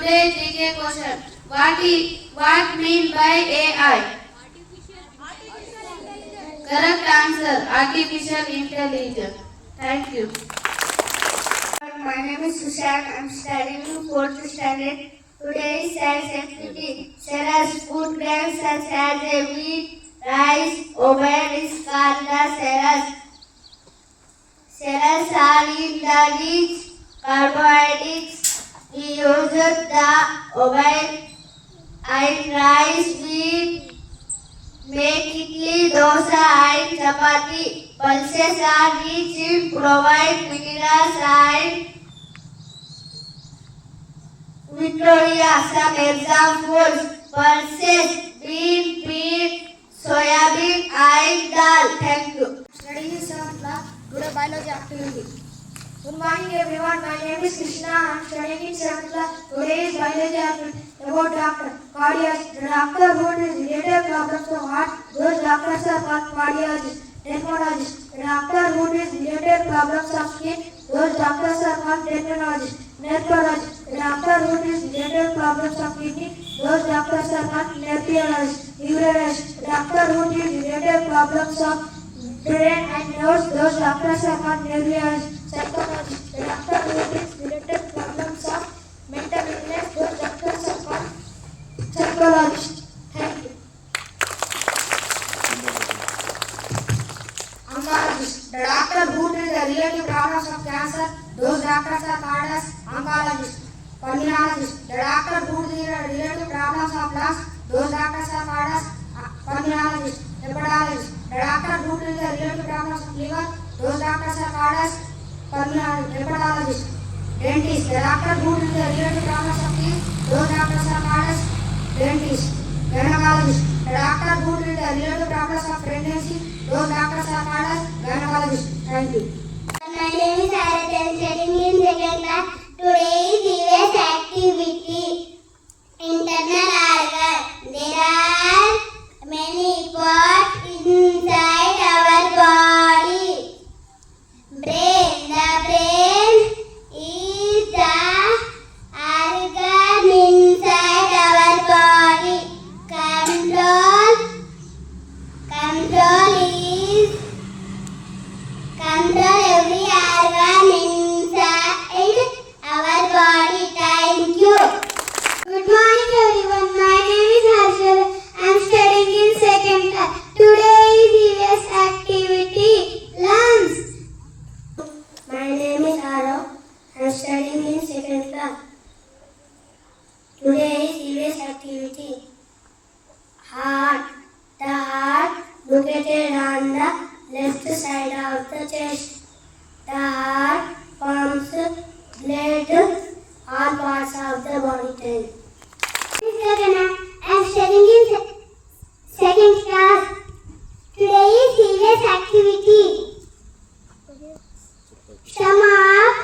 Today's GK question. What mean by AI? Correct answer. Artificial intelligence. Thank you. My name is Sushant. I am studying in 4th standard. Today is science activity. Cereals, food grains such as wheat, rice, oat is called the cereals. Cereals are in the rich carbohydrates. We use the oat and rice, wheat, make idli, dosa and chapati. Pulses are rich in provide minerals and Victoria. Some examples: pulses, bean, peas, soyabean and dal. Thank you. Studying in 7th class. Today biology activity. Good morning everyone. My name is Krishna. I am studying in 7th class. Today is biology activity about doctor. Cardiologist. The doctor who is related problems of heart. Those doctors are called cardiologists. Dermatologist. The doctor who is related problems of skin. Those doctors are called dermatologists. Nephrologist. The doctor who is related problems of kidney. Those doctors are called nephrologists. Urologist. The doctor who is related problems of brain and nerves. Those doctors are called neurologists. Psychologist. The doctor who is related problems of mental illness. Those doctors are called psychologists. Thank you. Oncologist. The doctor who treats the relative problems of cancer. Those doctors are called as oncologists. Pulmonologist. The doctor who treats the relative problems of lungs. Those doctors are called as pulmonologists. Hepatologist. The doctor who treats the relative problems of liver. Those doctors are called as hepatologists. Dentist. The doctor who treats the relative problems of teeth. Those doctors are called as dentists. Gynecologist. The doctor who treats the relative problems of pregnancy. Those doctors are called as gynecologists. Thank you. My name is Arath. I am studying in 2nd class. Today is EVS activity. Internal organ. There are many parts inside our body. Brain. The brain is the organ inside our body. Control every organ inside our body. Thank you. Good morning everyone. My name is Harshal. I am studying in 2nd class. Today is EVS activity. Lungs. My name is Arav. I am studying in 2nd class. Today is EVS activity. Heart. The heart located on the left side of the chest. The heart pumps blood all parts of the body. I am studying in 2nd class. Today is serious activity. Stomach.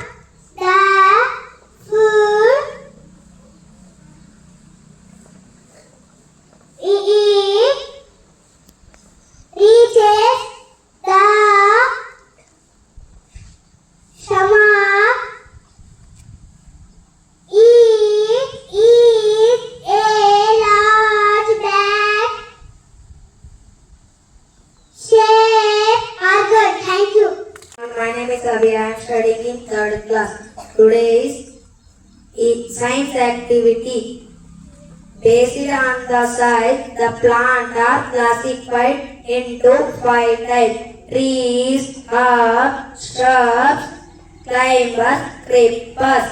The food reaches the stomach. It is a large bag shaped organ. Thank you. My name is Abhi. I am studying in 3rd class. Today is science activity. Based on the size, the plants are classified into 5 types: trees, herbs, shrubs, climbers, creepers.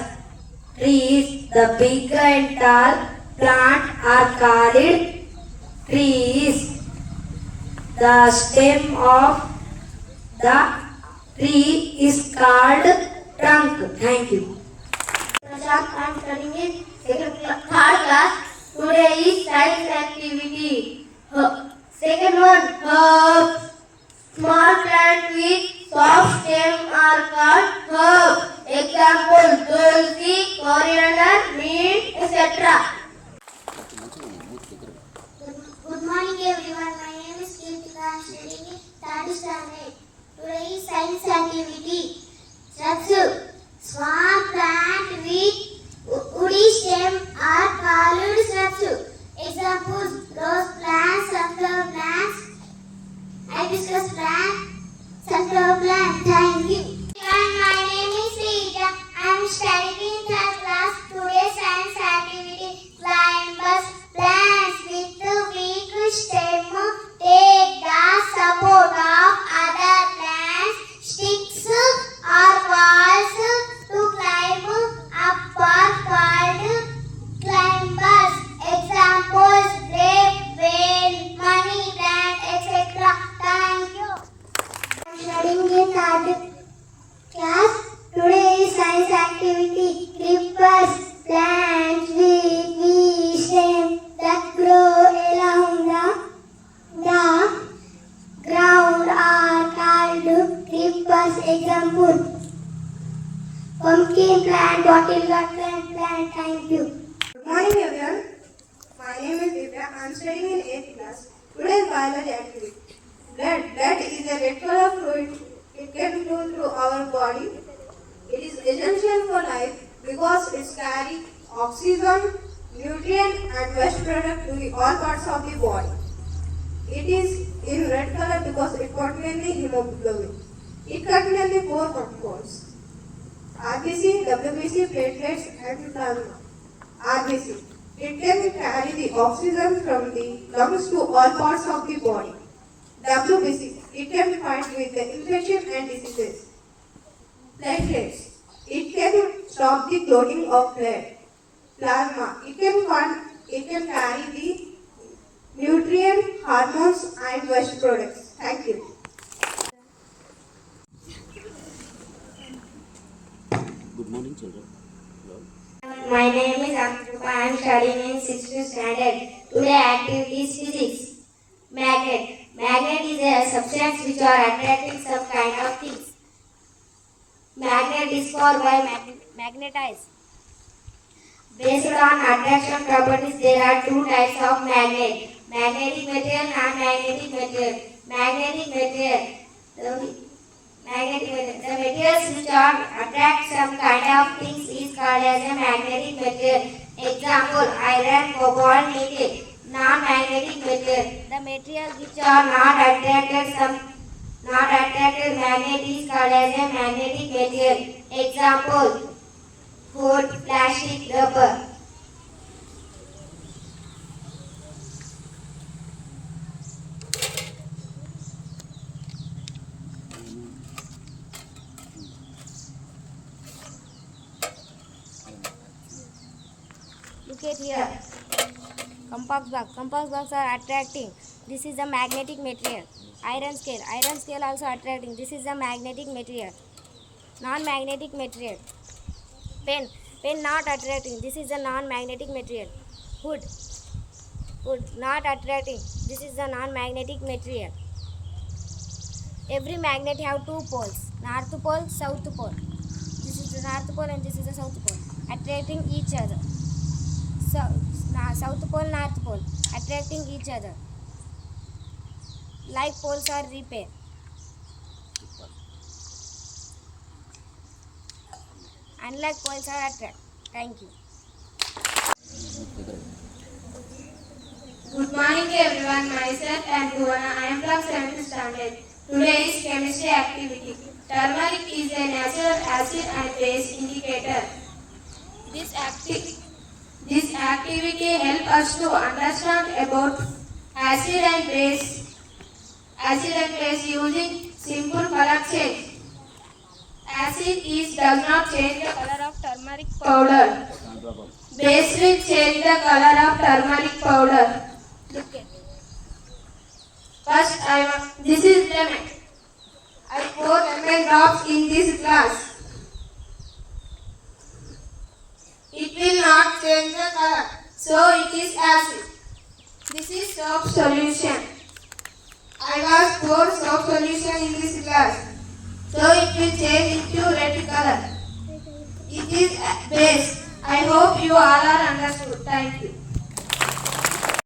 Trees, the big and tall plants are called trees. The stem of the tree is called trunk. Thank you. Prashant, I am studying in 3rd class. Today is science activity. Second one, herbs. Small plant with soft stem are called herbs. Example: tulsi, coriander, mint, etc. Good morning everyone. My name is Kirtika. I am studying in 3rd standard. Today is science activity. Satsu. Small plant with woody stem bottle got plant. Thank you. Good morning everyone. My name is Divya. I am studying in 8th class. Today's biology activity. Blood. Blood is a red color fluid. It can flow through our body. It is essential for life because it carries oxygen, nutrient and waste product to all parts of the body. It is in red color because it contains the hemoglobin. It contains the 4 compounds: RBC, WBC, platelets and plasma. RBC. It can carry the oxygen from the lungs to all parts of the body. WBC. It can fight with the infection and diseases. Platelets. It can stop the clotting of blood. Plasma. It can carry the nutrient, hormones and waste products. Thank you. Good morning, children. Hello. My name is Akrupa. I am studying in 6th standard. Today activity is physics. Magnet. Magnet is a substance which are attracting some kind of things. Magnet is for by magnetize. Based on attraction properties, there are 2 types of magnet: magnetic material, non-magnetic material. Magnetic material. The materials which are attract some kind of things is called as a magnetic material. Example: iron, cobalt, nickel. Non-magnetic material. The materials which are not attracted magnet is called as a magnetic material. Example: wood, plastic, rubber. Look at here. Compass box. Compass box are attracting. This is the magnetic material. Iron scale. Iron scale also attracting. This is the magnetic material. Non-magnetic material. Pen. Pen not attracting. This is the non-magnetic material. Wood. Wood not attracting. This is the non-magnetic material. Every magnet have 2 poles. North pole, south pole. This is the north pole and this is the south pole. Attracting each other. So, south pole, north pole. Attracting each other. Like poles are repel. Unlike poles are attract. Thank you. Good morning everyone. Myself and Bhuvana. I am from 7th standard. Today is chemistry activity. Turmeric is a natural acid and base indicator. This activity helps us to understand about acid and base using simple color change. Acid does not change the color of turmeric powder. Base will change the color of turmeric powder. Look at it. First, this is lemon. I pour lemon drops in this glass. It will not change the color, so it is acid. This is soap solution. I was pour soap solution in this glass, so it will change into red color. It is base. I hope you all are understood. Thank you.